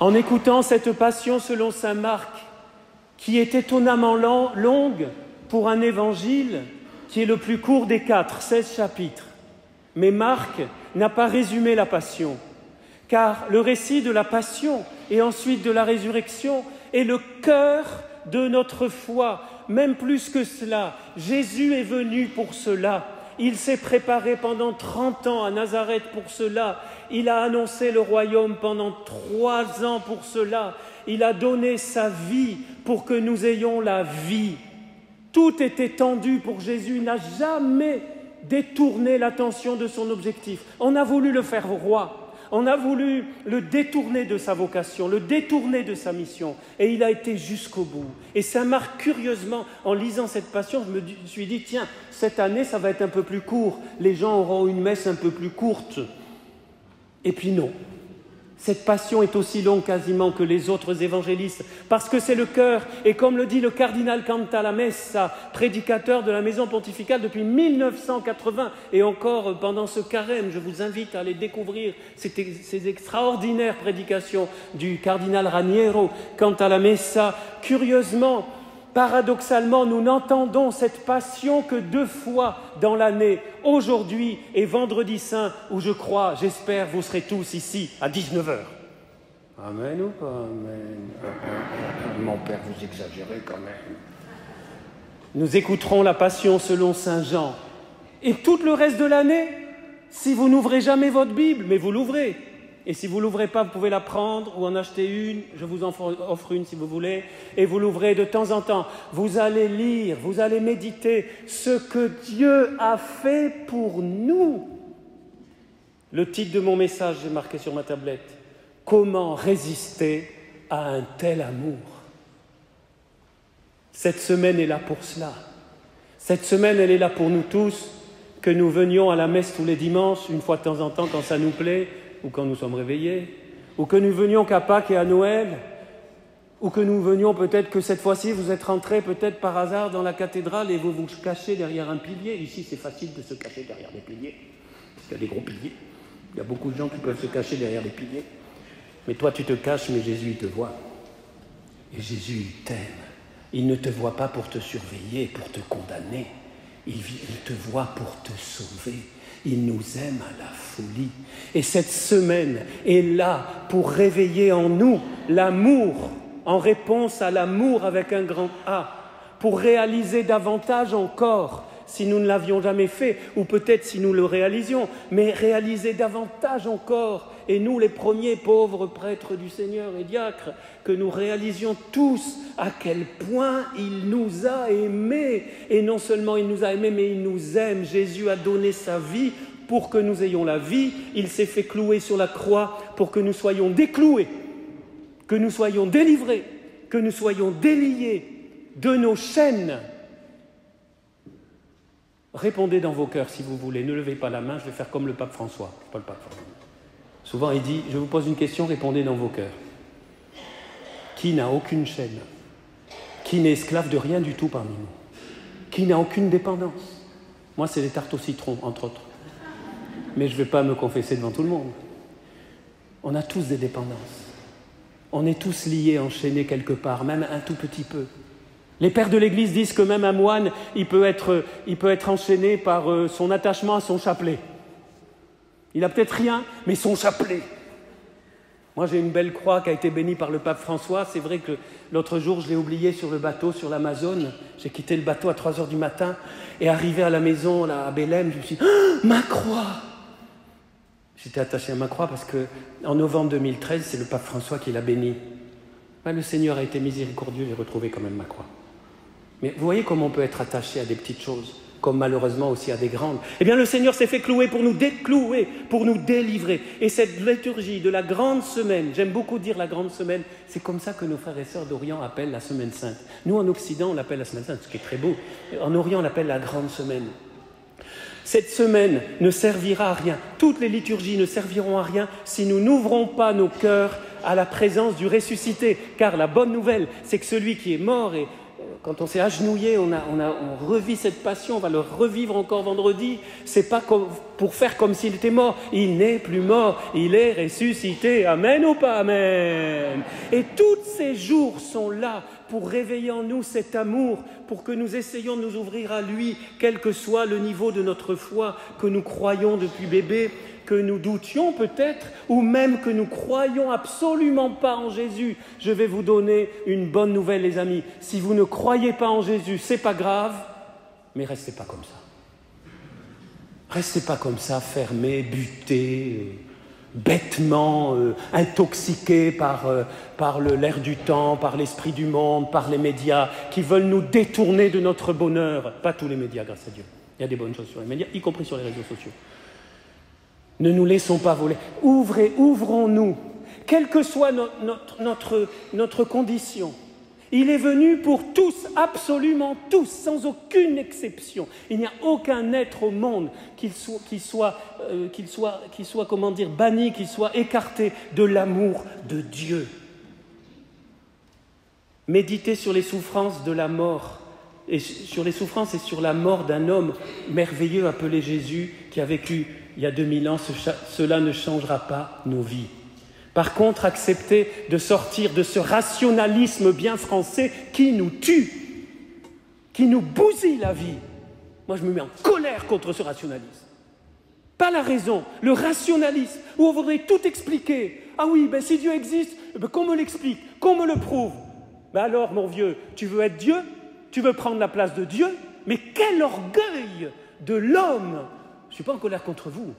En écoutant cette passion selon saint Marc, qui est étonnamment longue pour un évangile qui est le plus court des 4, 16 chapitres. Mais Marc n'a pas résumé la passion, car le récit de la passion et ensuite de la résurrection est le cœur de notre foi. Même plus que cela, Jésus est venu pour cela. Il s'est préparé pendant 30 ans à Nazareth pour cela. Il a annoncé le royaume pendant 3 ans pour cela. Il a donné sa vie pour que nous ayons la vie. Tout était tendu pour Jésus. Il n'a jamais détourné l'attention de son objectif. On a voulu le faire roi. On a voulu le détourner de sa vocation, le détourner de sa mission. Et il a été jusqu'au bout. Et saint Marc, curieusement, en lisant cette passion, je me suis dit, tiens, cette année, ça va être un peu plus court. Les gens auront une messe un peu plus courte. Et puis non. Cette passion est aussi longue quasiment que les autres évangélistes, parce que c'est le cœur, et comme le dit le cardinal Cantalamessa, prédicateur de la maison pontificale depuis 1980, et encore pendant ce carême, je vous invite à aller découvrir ces extraordinaires prédications du cardinal Raniero Cantalamessa. Curieusement, paradoxalement, nous n'entendons cette passion que 2 fois dans l'année, aujourd'hui et vendredi saint, où je crois, j'espère, vous serez tous ici à 19h. Amen ou pas amen? Mon père, vous exagérez quand même. Nous écouterons la passion selon saint Jean. Et tout le reste de l'année, si vous n'ouvrez jamais votre Bible, mais vous l'ouvrez. Et si vous ne l'ouvrez pas, vous pouvez la prendre ou en acheter une. Je vous en offre une si vous voulez. Et vous l'ouvrez de temps en temps. Vous allez lire, vous allez méditer ce que Dieu a fait pour nous. Le titre de mon message, j'ai marqué sur ma tablette. Comment résister à un tel amour? Cette semaine est là pour cela. Cette semaine, elle est là pour nous tous, que nous venions à la messe tous les dimanches, une fois de temps en temps, quand ça nous plaît, ou quand nous sommes réveillés, ou que nous venions qu'à Pâques et à Noël, ou que nous venions peut-être que cette fois-ci, vous êtes rentrés peut-être par hasard dans la cathédrale et vous vous cachez derrière un pilier. Ici, c'est facile de se cacher derrière des piliers, parce qu'il y a des gros piliers. Il y a beaucoup de gens qui peuvent se cacher derrière des piliers. Mais toi, tu te caches, mais Jésus, il te voit. Et Jésus, il t'aime. Il ne te voit pas pour te surveiller, pour te condamner. Il te voit pour te sauver. Il nous aime à la folie. Et cette semaine est là pour réveiller en nous l'amour, en réponse à l'amour avec un grand A, pour réaliser davantage encore, si nous ne l'avions jamais fait, ou peut-être si nous le réalisions, mais réaliser davantage encore, et nous les premiers pauvres prêtres du Seigneur et diacres, que nous réalisions tous à quel point il nous a aimés. Et non seulement il nous a aimés, mais il nous aime. Jésus a donné sa vie pour que nous ayons la vie. Il s'est fait clouer sur la croix pour que nous soyons décloués, que nous soyons délivrés, que nous soyons déliés de nos chaînes. Répondez dans vos cœurs si vous voulez. Ne levez pas la main, je vais faire comme le pape François. Je ne suis pas le pape François. Souvent il dit, je vous pose une question, répondez dans vos cœurs. Qui n'a aucune chaîne? Qui n'est esclave de rien du tout parmi nous? Qui n'a aucune dépendance? Moi, c'est les tartes au citron, entre autres. Mais je ne vais pas me confesser devant tout le monde. On a tous des dépendances. On est tous liés, enchaînés quelque part, même un tout petit peu. Les pères de l'Église disent que même un moine, il peut être enchaîné par son attachement à son chapelet. Il n'a peut-être rien, mais son chapelet. Moi, j'ai une belle croix qui a été bénie par le pape François. C'est vrai que l'autre jour, je l'ai oubliée sur le bateau, sur l'Amazone. J'ai quitté le bateau à 3 heures du matin et arrivé à la maison, là, à Bélem, je me suis dit « ma croix !» J'étais attaché à ma croix parce qu'en novembre 2013, c'est le pape François qui l'a bénie. Ben, le Seigneur a été miséricordieux, j'ai retrouvé quand même ma croix. Mais vous voyez comment on peut être attaché à des petites choses, comme malheureusement aussi à des grandes. Eh bien, le Seigneur s'est fait clouer pour nous déclouer, pour nous délivrer. Et cette liturgie de la grande semaine, j'aime beaucoup dire la grande semaine, c'est comme ça que nos frères et sœurs d'Orient appellent la semaine sainte. Nous, en Occident, on l'appelle la semaine sainte, ce qui est très beau. En Orient, on l'appelle la grande semaine. Cette semaine ne servira à rien. Toutes les liturgies ne serviront à rien si nous n'ouvrons pas nos cœurs à la présence du ressuscité. Car la bonne nouvelle, c'est que celui qui est mort et quand on s'est agenouillé, on revit cette passion, on va le revivre encore vendredi. C'est pas pour faire comme s'il était mort. Il n'est plus mort, il est ressuscité. Amen ou pas amen? Et tous ces jours sont là pour réveiller en nous cet amour, pour que nous essayions de nous ouvrir à lui, quel que soit le niveau de notre foi, que nous croyons depuis bébé, que nous doutions peut-être, ou même que nous croyons absolument pas en Jésus. Je vais vous donner une bonne nouvelle, les amis. Si vous ne croyez pas en Jésus, c'est pas grave, mais restez pas comme ça. Restez pas comme ça, fermés, butés, bêtement intoxiqués par l'air du temps, par l'esprit du monde, par les médias qui veulent nous détourner de notre bonheur. Pas tous les médias, grâce à Dieu. Il y a des bonnes choses sur les médias, y compris sur les réseaux sociaux. Ne nous laissons pas voler. Ouvrons-nous, quelle que soit notre condition. Il est venu pour tous, absolument tous, sans aucune exception. Il n'y a aucun être au monde qu'il soit comment dire, banni, qu'il soit écarté de l'amour de Dieu. Méditez sur les souffrances de la mort, et sur les souffrances et sur la mort d'un homme merveilleux appelé Jésus, qui a vécu il y a 2000 ans. Cela ne changera pas nos vies. Par contre, acceptez de sortir de ce rationalisme bien français qui nous tue, qui nous bousille la vie. Moi, je me mets en colère contre ce rationalisme. Pas la raison, le rationalisme, où on voudrait tout expliquer. Ah oui, ben si Dieu existe, ben qu'on me l'explique, qu'on me le prouve. Ben alors, mon vieux, tu veux être Dieu? Tu veux prendre la place de Dieu? Mais quel orgueil de l'homme! Je ne suis pas en colère contre vous,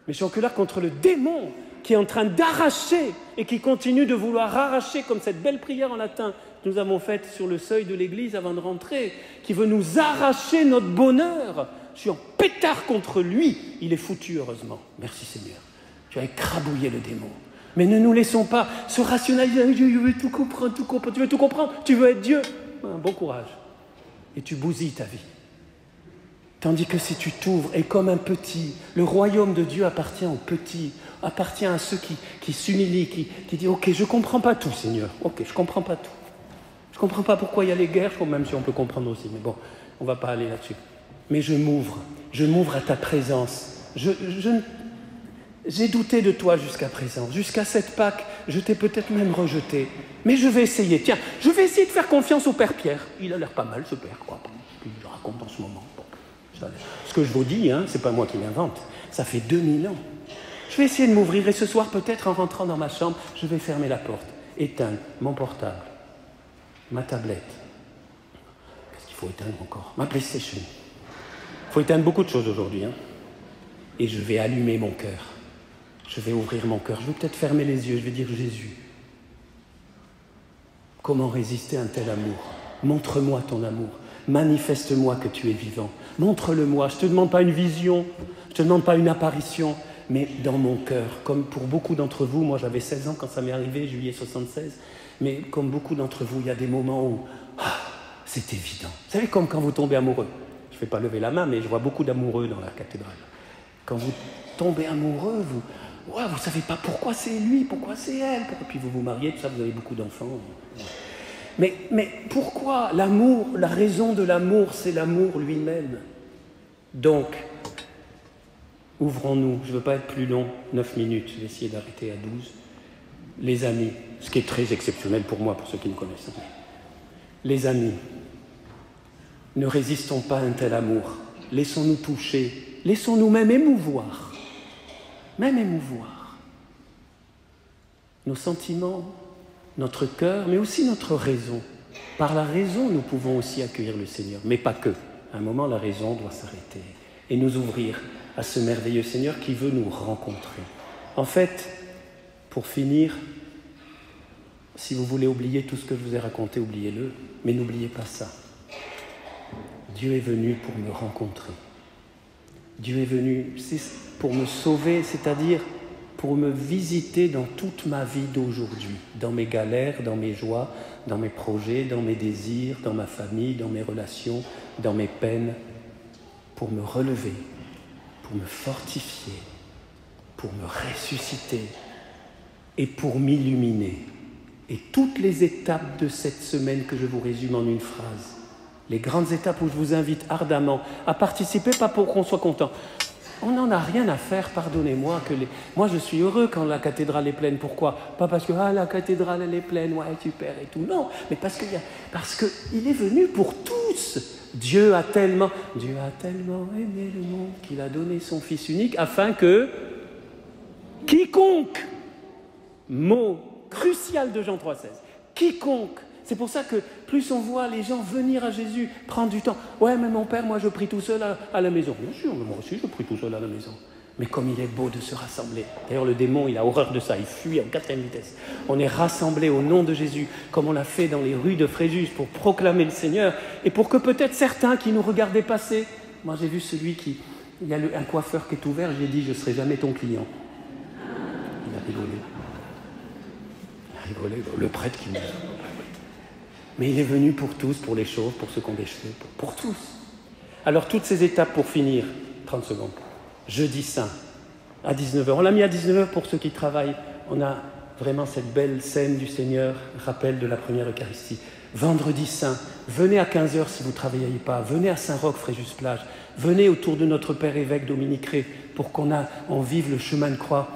mais je suis en colère contre le démon qui est en train d'arracher et qui continue de vouloir arracher, comme cette belle prière en latin que nous avons faite sur le seuil de l'église avant de rentrer, qui veut nous arracher notre bonheur. Je suis en pétard contre lui. Il est foutu, heureusement. Merci Seigneur. Tu as écrabouillé le démon. Mais ne nous laissons pas se rationaliser. Je veux tout comprendre, tout comprendre. Tu veux tout comprendre? Tu veux être Dieu? Bon courage. Et tu bousilles ta vie. Tandis que si tu t'ouvres, et comme un petit, le royaume de Dieu appartient aux petits, appartient à ceux qui s'humilient, qui disent « Ok, je ne comprends pas tout, Seigneur. Ok, je ne comprends pas tout. Je ne comprends pas pourquoi il y a les guerres, même si on peut comprendre aussi. Mais bon, on ne va pas aller là-dessus. Mais je m'ouvre à ta présence. J'ai douté de toi jusqu'à présent. Jusqu'à cette Pâque, je t'ai peut-être même rejeté. Mais je vais essayer. Tiens, je vais essayer de faire confiance au Père Pierre. Il a l'air pas mal, ce Père, quoi. Je raconte en ce moment. Bon. Ce que je vous dis, ce n'est pas moi qui l'invente, ça fait 2000 ans. Je vais essayer de m'ouvrir et ce soir, peut-être en rentrant dans ma chambre, je vais fermer la porte, éteindre mon portable, ma tablette. Qu'est-ce qu'il faut éteindre encore? Ma PlayStation. Il faut éteindre beaucoup de choses aujourd'hui. Et je vais allumer mon cœur. Je vais ouvrir mon cœur. Je vais peut-être fermer les yeux. Je vais dire Jésus. Comment résister à un tel amour? Montre-moi ton amour. Manifeste-moi que tu es vivant. Montre-le-moi. Je ne te demande pas une vision, je ne te demande pas une apparition, mais dans mon cœur. Comme pour beaucoup d'entre vous, moi j'avais 16 ans quand ça m'est arrivé, juillet 76, mais comme beaucoup d'entre vous, il y a des moments où c'est évident. Vous savez, comme quand vous tombez amoureux. Je ne vais pas lever la main, mais je vois beaucoup d'amoureux dans la cathédrale. Quand vous tombez amoureux, vous ne savez pas pourquoi c'est lui, pourquoi c'est elle, puis vous vous mariez, tout ça, vous avez beaucoup d'enfants. Mais pourquoi l'amour? La raison de l'amour, c'est l'amour lui-même. Donc, ouvrons-nous. Je ne veux pas être plus long, 9 minutes. Je vais essayer d'arrêter à 12. Les amis, ce qui est très exceptionnel pour moi, pour ceux qui me connaissent. Les amis, ne résistons pas à un tel amour. Laissons-nous toucher. Laissons-nous même émouvoir. Même émouvoir. Nos sentiments, notre cœur, mais aussi notre raison. Par la raison, nous pouvons aussi accueillir le Seigneur, mais pas que. À un moment, la raison doit s'arrêter et nous ouvrir à ce merveilleux Seigneur qui veut nous rencontrer. En fait, pour finir, si vous voulez oublier tout ce que je vous ai raconté, oubliez-le, mais n'oubliez pas ça. Dieu est venu pour me rencontrer. Dieu est venu pour me sauver, c'est-à-dire pour me visiter dans toute ma vie d'aujourd'hui, dans mes galères, dans mes joies, dans mes projets, dans mes désirs, dans ma famille, dans mes relations, dans mes peines, pour me relever, pour me fortifier, pour me ressusciter et pour m'illuminer. Et toutes les étapes de cette semaine que je vous résume en une phrase, les grandes étapes où je vous invite ardemment à participer, pas pour qu'on soit content. On n'en a rien à faire, pardonnez-moi. Moi, je suis heureux quand la cathédrale est pleine. Pourquoi? Pas parce que la cathédrale, elle est pleine, ouais, super et tout. Non, mais parce qu'il est venu pour tous. Dieu a tellement aimé le monde qu'il a donné son Fils unique afin que quiconque, mot crucial de Jean 3,16, quiconque. C'est pour ça que plus on voit les gens venir à Jésus, prendre du temps. Ouais, mais mon père, moi je prie tout seul à la maison. Bien sûr, moi aussi je prie tout seul à la maison. Mais comme il est beau de se rassembler. D'ailleurs, le démon, il a horreur de ça, il fuit en 4e vitesse. On est rassemblés au nom de Jésus, comme on l'a fait dans les rues de Fréjus, pour proclamer le Seigneur, et pour que peut-être certains qui nous regardaient passer. Moi, j'ai vu il y a un coiffeur qui est ouvert, j'ai dit, je ne serai jamais ton client. Il a rigolé. Le prêtre qui me dit. Mais il est venu pour tous, pour les chauves, pour ceux qui ont des cheveux, pour tous. Alors, toutes ces étapes pour finir, 30 secondes. Jeudi Saint, à 19h. On l'a mis à 19h pour ceux qui travaillent. On a vraiment cette belle scène du Seigneur, rappel de la première Eucharistie. Vendredi Saint, venez à 15h si vous ne travaillez pas. Venez à Saint-Roch, Fréjus-Plage. Venez autour de notre Père évêque Dominique Ré pour qu'on vive le chemin de croix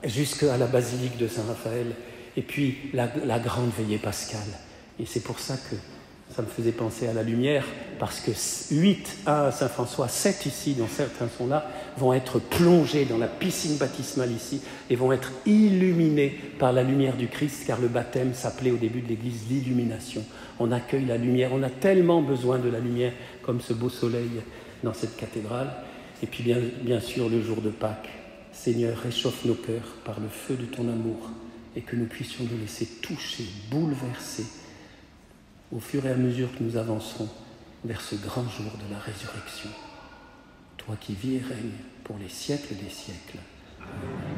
jusqu'à la basilique de Saint-Raphaël. Et puis, la grande veillée pascale. Et c'est pour ça que ça me faisait penser à la lumière, parce que 8 à Saint-François, 7 ici, dont certains sont là, vont être plongés dans la piscine baptismale ici et vont être illuminés par la lumière du Christ, car le baptême s'appelait au début de l'Église l'illumination. On accueille la lumière, on a tellement besoin de la lumière, comme ce beau soleil dans cette cathédrale. Et puis bien sûr, le jour de Pâques, Seigneur, réchauffe nos cœurs par le feu de ton amour et que nous puissions nous laisser toucher, bouleverser, au fur et à mesure que nous avancerons vers ce grand jour de la résurrection. Toi qui vis et règnes pour les siècles des siècles. Amen.